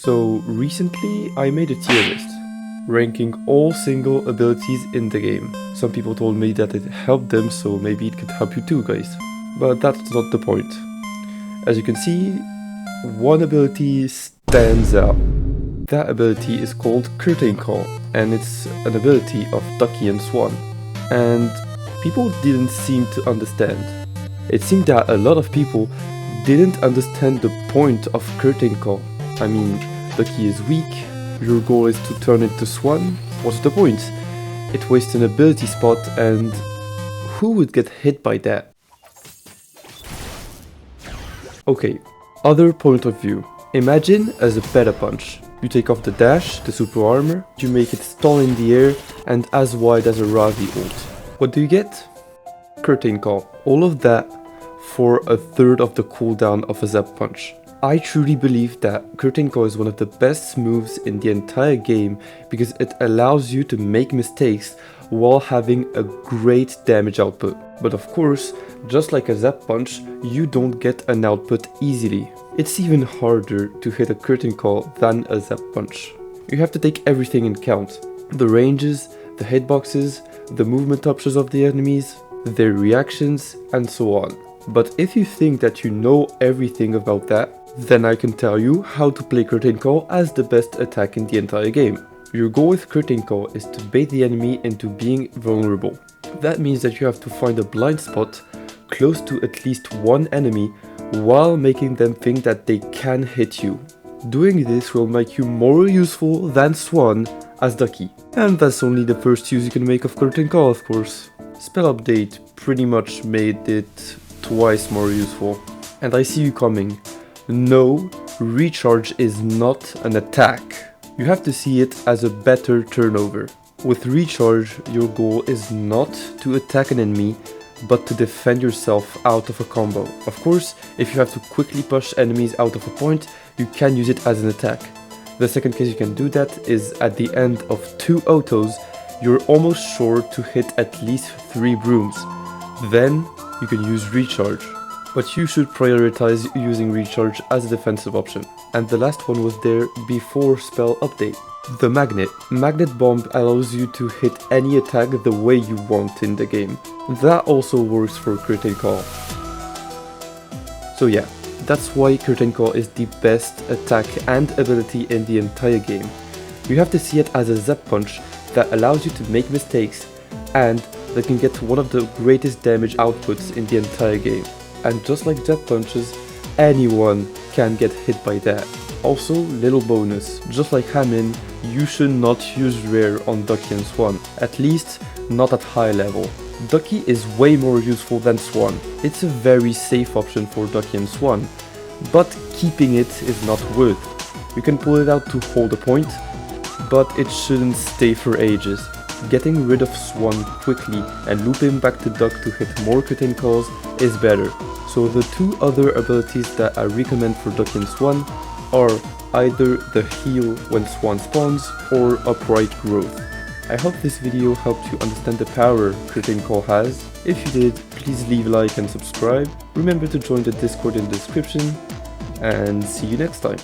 So recently I made a tier list, ranking all single abilities in the game. Some people told me that it helped them, so maybe it could help you too, guys. But that's not the point. As you can see, one ability stands out. That ability is called Curtain Call, and it's an ability of Ducky and Swan. And people didn't seem to understand. It seemed that a lot of people didn't understand the point of Curtain Call. I mean, Ducky is weak, your goal is to turn it to Swan, what's the point? It wastes an ability spot, and who would get hit by that? Okay, other point of view. Imagine as a Peta Punch. You take off the dash, the super armor, you make it stall in the air and as wide as a Ravi ult. What do you get? Curtain Call. All of that for a third of the cooldown of a Zap Punch. I truly believe that Curtain Call is one of the best moves in the entire game because it allows you to make mistakes while having a great damage output. But of course, just like a Zap Punch, you don't get an output easily. It's even harder to hit a Curtain Call than a Zap Punch. You have to take everything in count. The ranges, the hitboxes, the movement options of the enemies, their reactions, and so on. But if you think that you know everything about that, then I can tell you how to play Curtain Call as the best attack in the entire game. Your goal with Curtain Call is to bait the enemy into being vulnerable. That means that you have to find a blind spot close to at least one enemy while making them think that they can hit you. Doing this will make you more useful than Swan as Ducky. And that's only the first use you can make of Curtain Call, of course. Spell update pretty much made it twice more useful. And I see you coming. No, recharge is not an attack. You have to see it as a better turnover. With recharge, your goal is not to attack an enemy, but to defend yourself out of a combo. Of course, if you have to quickly push enemies out of a point, you can use it as an attack. The second case you can do that is at the end of 2 autos, you're almost sure to hit at least 3 brooms. Then you can use recharge. But you should prioritize using recharge as a defensive option. And the last one was there before spell update. The Magnet. Magnet Bomb allows you to hit any attack the way you want in the game. That also works for Curtain Call. So yeah, that's why Curtain Call is the best attack and ability in the entire game. You have to see it as a Zap Punch that allows you to make mistakes and that can get one of the greatest damage outputs in the entire game. And just like Zap Punches, anyone can get hit by that. Also, little bonus, just like Hamin, you should not use Rare on Ducky and Swan, at least not at high level. Ducky is way more useful than Swan. It's a very safe option for Ducky and Swan, but keeping it is not worth. You can pull it out to hold a point, but it shouldn't stay for ages. Getting rid of Swan quickly and loop him back to Duck to hit more Curtain Calls is better. So the 2 other abilities that I recommend for Ducky and Swan are either the heal when Swan spawns or upright growth. I hope this video helped you understand the power Curtain Call has. If you did, please leave a like and subscribe. Remember to join the Discord in the description, and see you next time.